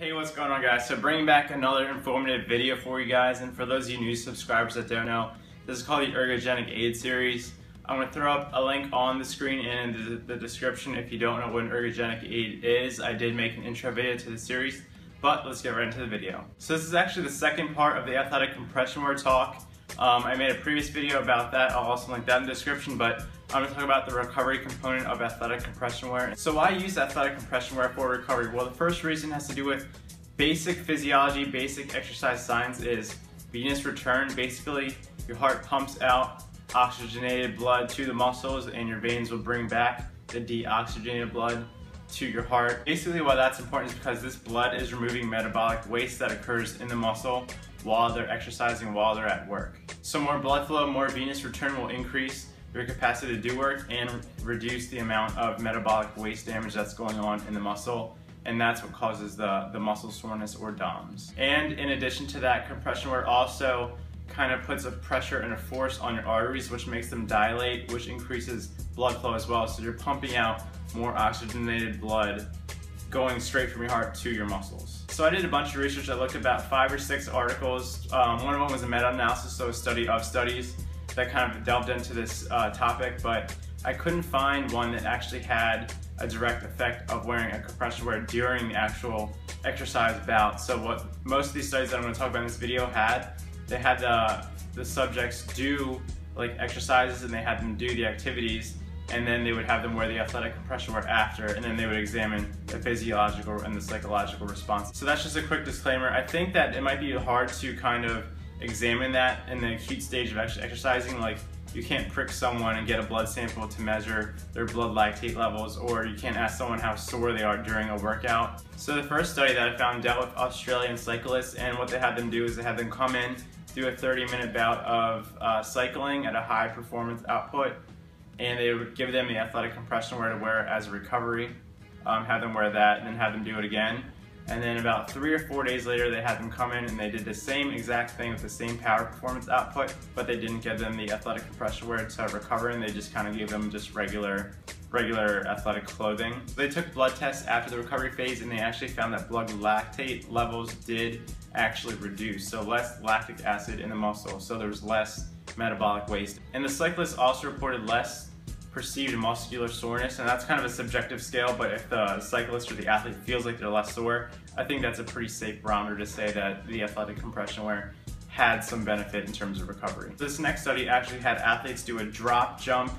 Hey, what's going on, guys? So bringing back another informative video for you guys, and for those of you new subscribers that don't know, this is called the Ergogenic Aid series. I'm going to throw up a link on the screen and in the description if you don't know what an ergogenic aid is. I did make an intro video to the series, but let's get right into the video. So this is actually the second part of the athletic compression wear talk. I made a previous video about that. I'll also link that in the description, but I'm going to talk about the recovery component of athletic compression wear. So why use athletic compression wear for recovery? Well, the first reason has to do with basic physiology, basic exercise science is venous return. Basically, your heart pumps out oxygenated blood to the muscles and your veins will bring back the deoxygenated blood to your heart. Basically, why that's important is because this blood is removing metabolic waste that occurs in the muscle while they're exercising, while they're at work. So more blood flow, more venous return will increase your capacity to do work and reduce the amount of metabolic waste damage that's going on in the muscle, and that's what causes the muscle soreness or DOMS. And in addition to that, compression wear also kind of puts a pressure and a force on your arteries, which makes them dilate, which increases blood flow as well. So you're pumping out more oxygenated blood going straight from your heart to your muscles. So I did a bunch of research. I looked at about 5 or 6 articles. One of them was a meta-analysis, so a study of studies that kind of delved into this topic, but I couldn't find one that actually had a direct effect of wearing a compression wear during the actual exercise bout. So what most of these studies that I'm going to talk about in this video had, they had the subjects do like exercises and they had them do the activities, and then they would have them wear the athletic compression wear after, and then they would examine the physiological and the psychological response. So that's just a quick disclaimer. I think that it might be hard to kind of examine that in the acute stage of exercising. Like, you can't prick someone and get a blood sample to measure their blood lactate levels, or you can't ask someone how sore they are during a workout. So the first study that I found dealt with Australian cyclists, and what they had them do is they had them come in, do a 30-minute bout of cycling at a high performance output, and they would give them the athletic compression wear to wear as a recovery, have them wear that, and then have them do it again. And then about 3 or 4 days later, they had them come in and they did the same exact thing with the same power performance output, but they didn't give them the athletic compression wear to recover, and they just kind of gave them just regular athletic clothing. So they took blood tests after the recovery phase, and they actually found that blood lactate levels did actually reduce, so less lactic acid in the muscle, so there was less metabolic waste. And the cyclists also reported less perceived muscular soreness, and that's kind of a subjective scale, but if the cyclist or the athlete feels like they're less sore, I think that's a pretty safe barometer to say that the athletic compression wear had some benefit in terms of recovery. This next study actually had athletes do a drop jump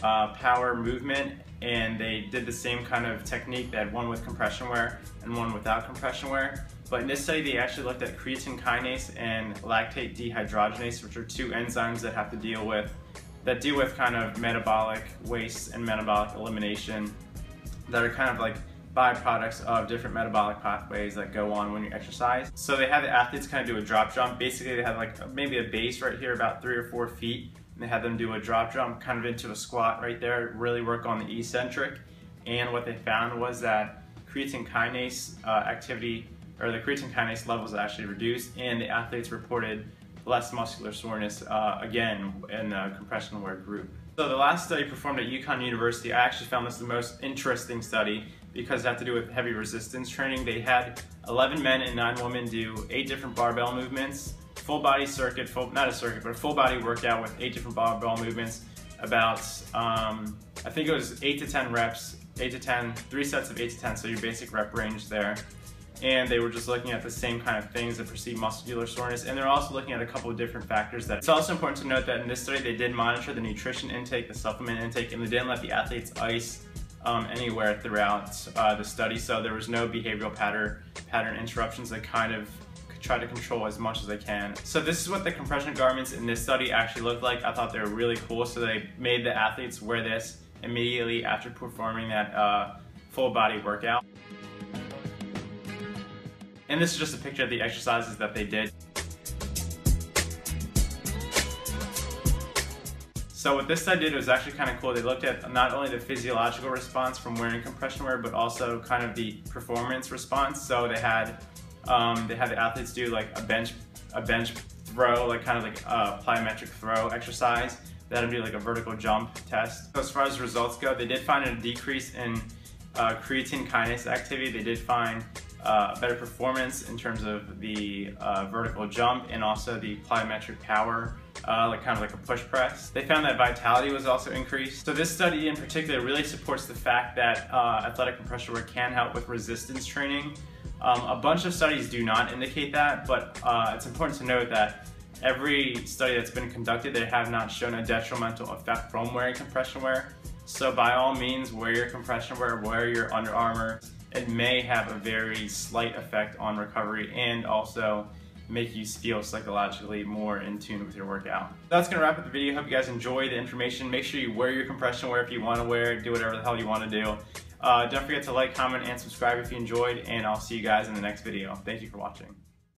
power movement, and they did the same kind of technique. They had one with compression wear and one without compression wear. But in this study, they actually looked at creatine kinase and lactate dehydrogenase, which are 2 enzymes that have to deal with kind of metabolic waste and metabolic elimination, that are kind of like byproducts of different metabolic pathways that go on when you exercise. So they had the athletes kind of do a drop jump. Basically, they had like maybe a base right here about 3 or 4 feet, and they had them do a drop jump kind of into a squat right there, really work on the eccentric. And what they found was that creatine kinase activity, or the creatine kinase levels actually reduced, and the athletes reported less muscular soreness, again, in the compression wear group. So the last study performed at UConn University, I actually found this the most interesting study because it had to do with heavy resistance training. They had 11 men and 9 women do 8 different barbell movements, full body circuit, not a circuit, but a full body workout with 8 different barbell movements, about, I think it was 8 to 10 reps, 8 to 10, 3 sets of 8 to 10, so your basic rep range there. And they were just looking at the same kind of things that perceived muscular soreness, and they're also looking at a couple of different factors. It's also important to note that in this study they did monitor the nutrition intake, the supplement intake, and they didn't let the athletes ice anywhere throughout the study, so there was no behavioral pattern interruptions. They kind of try to control as much as they can. So this is what the compression garments in this study actually looked like. I thought they were really cool, so they made the athletes wear this immediately after performing that full body workout. And this is just a picture of the exercises that they did. So what this study did was actually kind of cool. They looked at not only the physiological response from wearing compression wear, but also kind of the performance response. So they had the athletes do like a bench throw, like kind of like a plyometric throw exercise. They had them do like a vertical jump test. So as far as results go, they did find a decrease in creatine kinase activity. They did find better performance in terms of the vertical jump and also the plyometric power, kind of like a push press. They found that vitality was also increased. So this study in particular really supports the fact that athletic compression work can help with resistance training. A bunch of studies do not indicate that, but it's important to note that every study that's been conducted, they have not shown a detrimental effect from wearing compression wear. So by all means, wear your compression wear, wear your Under Armour. It may have a very slight effect on recovery and also make you feel psychologically more in tune with your workout. That's gonna wrap up the video. Hope you guys enjoy the information. Make sure you wear your compression wear if you wanna wear it, do whatever the hell you wanna do. Don't forget to like, comment, and subscribe if you enjoyed, and I'll see you guys in the next video. Thank you for watching.